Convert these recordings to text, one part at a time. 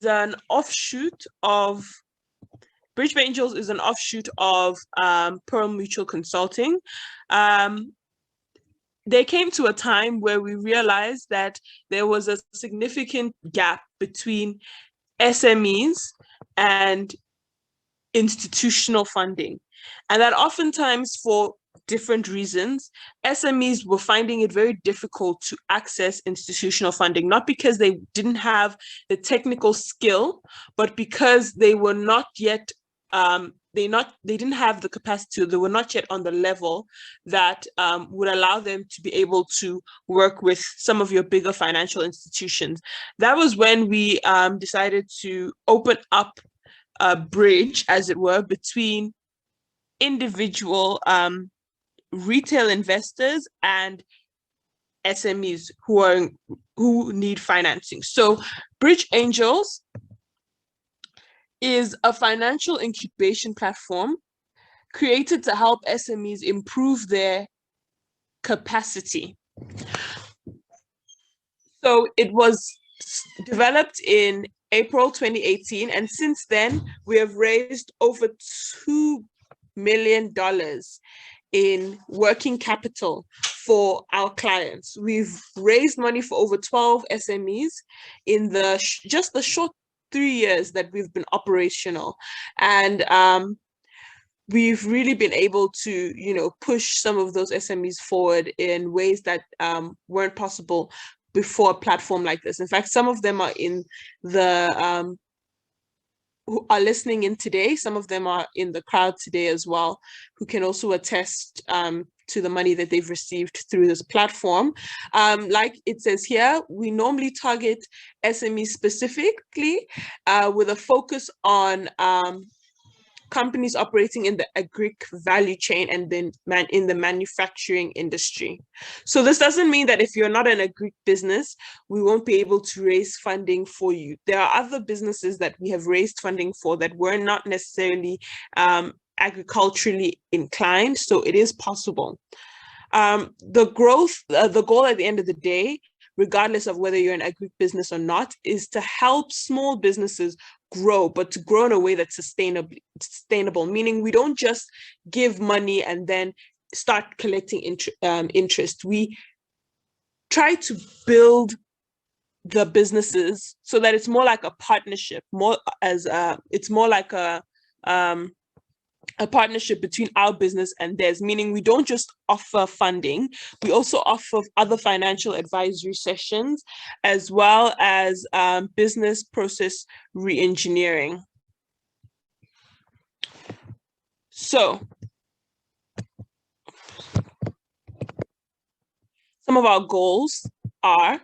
an offshoot of BridgeAngels is an offshoot of Pearl Mutual Consulting. Um, there came to a time where we realized that there was a significant gap between SMEs and institutional funding. And that oftentimes, for different reasons, SMEs were finding it very difficult to access institutional funding, not because they didn't have the technical skill, but because they were not yet they didn't have the capacity, they were not yet on the level that would allow them to be able to work with some of your bigger financial institutions. That was when we decided to open up a bridge, as it were, between individual retail investors and SMEs who need financing. So BridgeAngels is a financial incubation platform created to help SMEs improve their capacity. So it was developed in April 2018, and since then we have raised over $2 million in working capital for our clients. We've raised money for over 12 SMEs in just the short 3 years that we've been operational. And we've really been able to, push some of those SMEs forward in ways that weren't possible before a platform like this. In fact, some of them are in the who are listening in today. Some of them are in the crowd today as well, who can also attest to the money that they've received through this platform. Like it says here, we normally target SMEs specifically with a focus on companies operating in the agri value chain and then in the manufacturing industry. So this doesn't mean that if you're not an agri business, we won't be able to raise funding for you. There are other businesses that we have raised funding for that were not necessarily agriculturally inclined, so it is possible. The goal at the end of the day, regardless of whether you're an agri business or not, is to help small businesses grow, but to grow in a way that's sustainable, meaning we don't just give money and then start collecting interest. We try to build the businesses so that it's more like a partnership, it's more like a partnership between our business and theirs, meaning we don't just offer funding, we also offer other financial advisory sessions, as well as business process re-engineering. So some of our goals are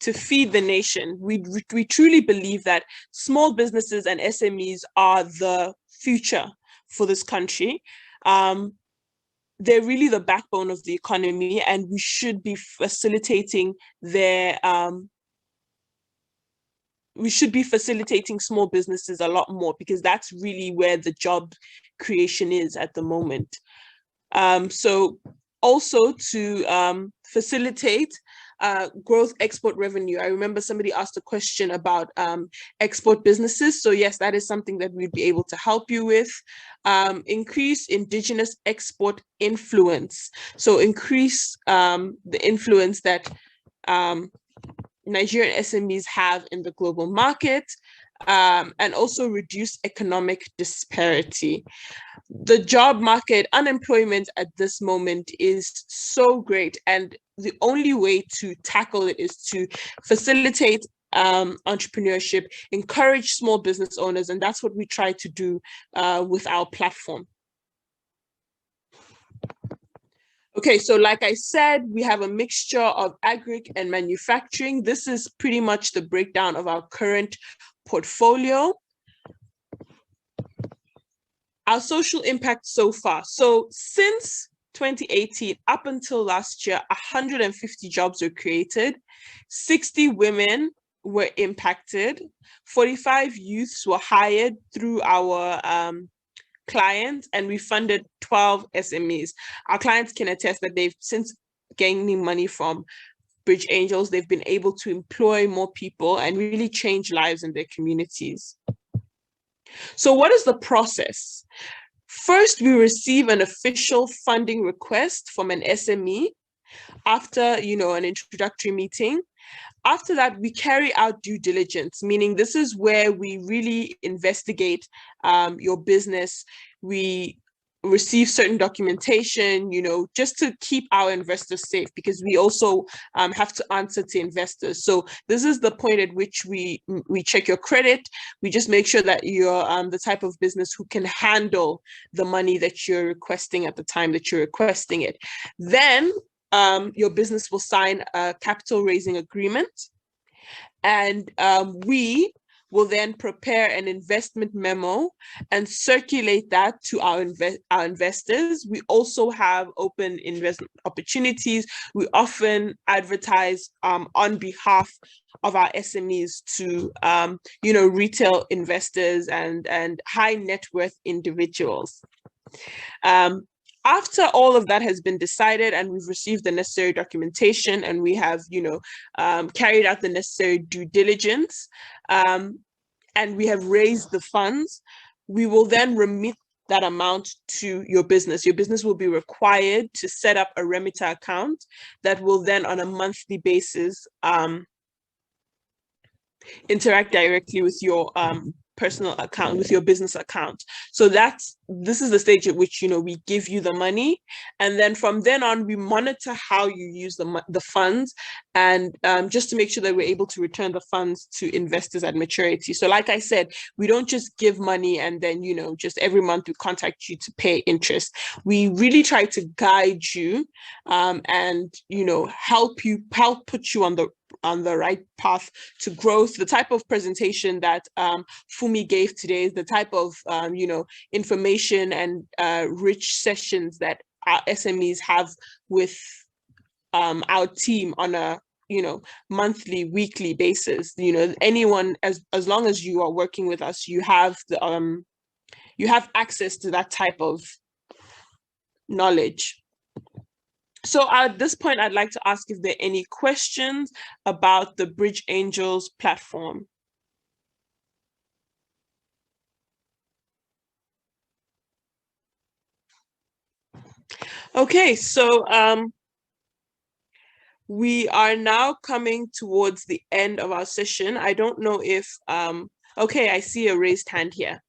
to feed the nation. We truly believe that small businesses and SMEs are the future for this country. They're really the backbone of the economy, and we should be facilitating small businesses a lot more, because that's really where the job creation is at the moment. So also to facilitate growth export revenue. I remember somebody asked a question about export businesses. So yes, that is something that we'd be able to help you with. Increase indigenous export influence. So increase the influence that Nigerian SMEs have in the global market, and also reduce economic disparity. The job market, unemployment at this moment is so great, and the only way to tackle it is to facilitate entrepreneurship, encourage small business owners, and that's what we try to do with our platform. Okay, so like I said, we have a mixture of agric and manufacturing. This is pretty much the breakdown of our current portfolio. Our social impact so far. So since 2018, up until last year, 150 jobs were created, 60 women were impacted, 45 youths were hired through our clients, and we funded 12 SMEs. Our clients can attest that they've since gaining money from Bridge Angels, they've been able to employ more people and really change lives in their communities. So what is the process? First, we receive an official funding request from an SME after, an introductory meeting. After that, we carry out due diligence, meaning this is where we really investigate your business. We receive certain documentation, just to keep our investors safe, because we also have to answer to investors. So this is the point at which we check your credit. We just make sure that you're the type of business who can handle the money that you're requesting at the time that you're requesting it. Then your business will sign a capital raising agreement, and we will then prepare an investment memo and circulate that to our investors. We also have open investment opportunities. We often advertise on behalf of our SMEs to retail investors and high net worth individuals. After all of that has been decided and we've received the necessary documentation and we have, carried out the necessary due diligence, and we have raised the funds, we will then remit that amount to your business. Your business will be required to set up a remitter account that will then, on a monthly basis, interact directly with your personal account, with your business account. So this is the stage at which we give you the money, and then from then on we monitor how you use the funds, and just to make sure that we're able to return the funds to investors at maturity. So like I said, we don't just give money and then just every month we contact you to pay interest. We really try to guide you and help put you on the right path to growth. The type of presentation that Fumi gave today is the type of information and rich sessions that our SMEs have with our team on a monthly, weekly basis. Anyone, as long as you are working with us, you have access to that type of knowledge. So at this point, I'd like to ask if there are any questions about the BridgeAngels platform. Okay, so we are now coming towards the end of our session. I don't know if, okay, I see a raised hand here.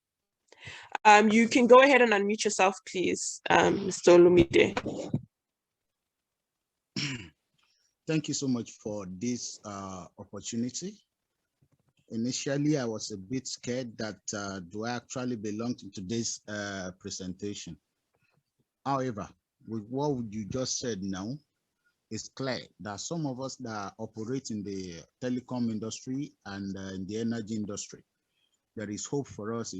You can go ahead and unmute yourself, please, Mr. Olumide. Thank you so much for this opportunity. Initially, I was a bit scared that do I actually belong to today's presentation. However, with what you just said now, it's clear that some of us that operate in the telecom industry and in the energy industry, there is hope for us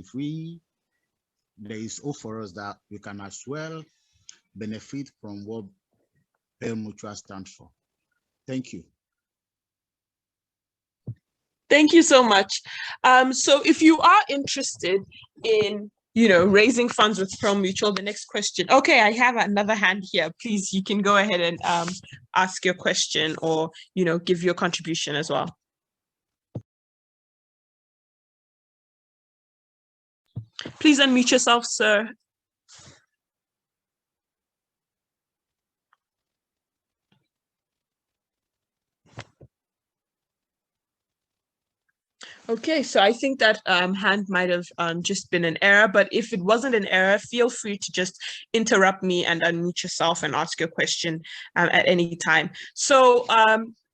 there is hope for us that we can as well benefit from what Pale Mutual stands for. Thank you. Thank you so much. So if you are interested in, raising funds with Pearl Mutual, the next question. Okay, I have another hand here. Please, you can go ahead and ask your question or, give your contribution as well. Please unmute yourself, sir. Okay, so I think that hand might have just been an error, but if it wasn't an error, feel free to just interrupt me and unmute yourself and ask your question at any time. So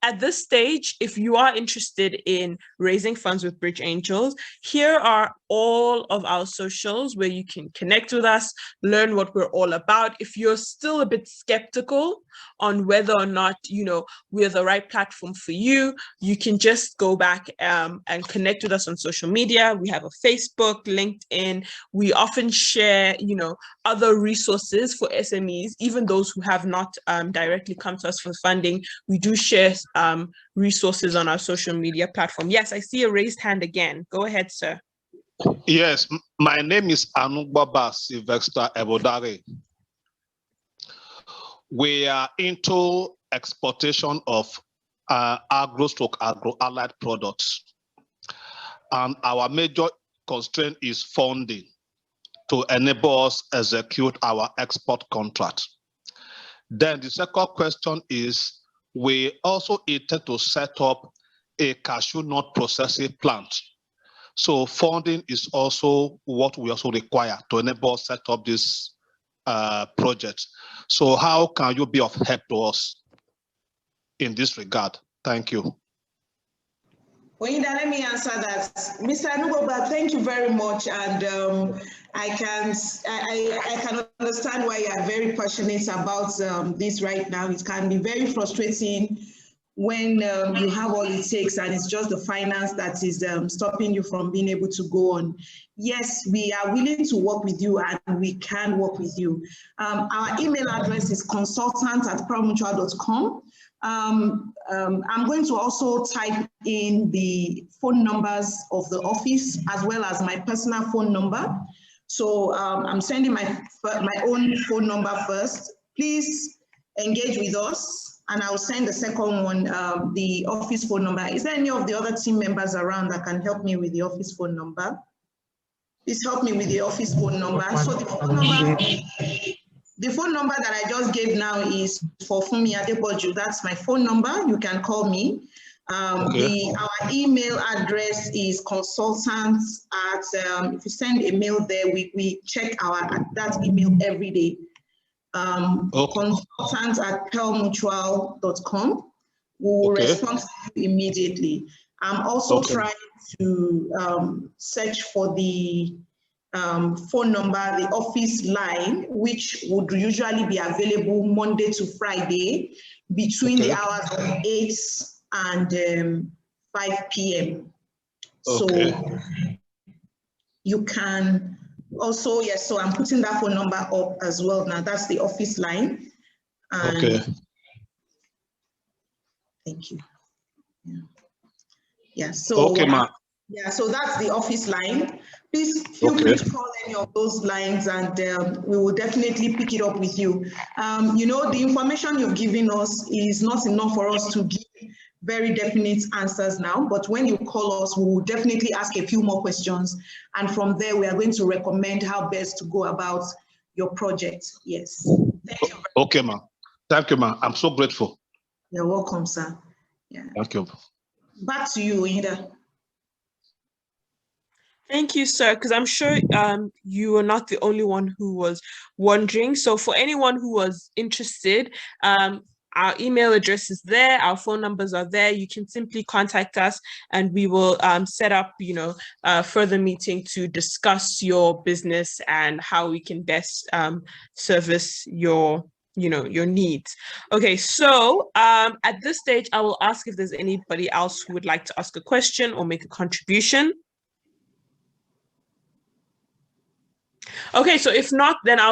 at this stage, if you are interested in raising funds with BridgeAngels, here are all of our socials where you can connect with us, learn what we're all about. If you're still a bit skeptical on whether or not, we're the right platform for you, you can just go back and connect with us on social media. We have a Facebook, LinkedIn. We often share, other resources for SMEs, even those who have not directly come to us for funding. We do share resources on our social media platform. Yes, I see a raised hand again. Go ahead, sir. Yes, my name is Anugbaba Sylvester Ebodare. We are into exportation of agro-allied products. And our major constraint is funding to enable us execute our export contract. Then the second question is, we also intend to set up a cashew nut processing plant. So funding is also what we also require to enable us set up this project. So how can you be of help to us in this regard? Thank you. Oyinda, let me answer that. Mr. Anugoba, thank you very much. And I can understand why you are very passionate about this right now. It can be very frustrating when you have all it takes and it's just the finance that is stopping you from being able to go on. Yes, we are willing to work with you and we can work with you. Our email address is consultant@proudmutual.com. I'm going to also type in the phone numbers of the office as well as my personal phone number. So I'm sending my own phone number first. Please engage with us. And I'll send the second one, the office phone number. Is there any of the other team members around that can help me with the office phone number? Please help me with the office phone number. So the phone number that I just gave now is for Fumi Adeboju. That's my phone number. You can call me. Okay. Our email address is consultants at, if you send a mail there, we check that email every day. Consultants@pearlmutual.com will respond to you immediately. I'm also trying to search for the phone number, the office line, which would usually be available Monday to Friday between the hours of 8 and 5 p.m. So you can also, yes, so I'm putting that phone number up as well now. That's the office line. And thank you. Yeah, so yeah, so that's the office line. Please feel free to call any of those lines and we will definitely pick it up with you. You know, the information you've given us is not enough for us to give very definite answers now, but when you call us, we will definitely ask a few more questions. And from there, we are going to recommend how best to go about your project. Yes. Thank you. Okay, ma'am. Thank you, ma'am. I'm so grateful. You're welcome, sir. Yeah. Thank you. Back to you, Ida. Thank you, sir, because I'm sure you are not the only one who was wondering. So for anyone who was interested, our email address is there, our phone numbers are there. You can simply contact us and we will set up, you know, a further meeting to discuss your business and how we can best service your, you know, your needs. Okay, so at this stage, I will ask if there's anybody else who would like to ask a question or make a contribution. Okay, so if not, then I'll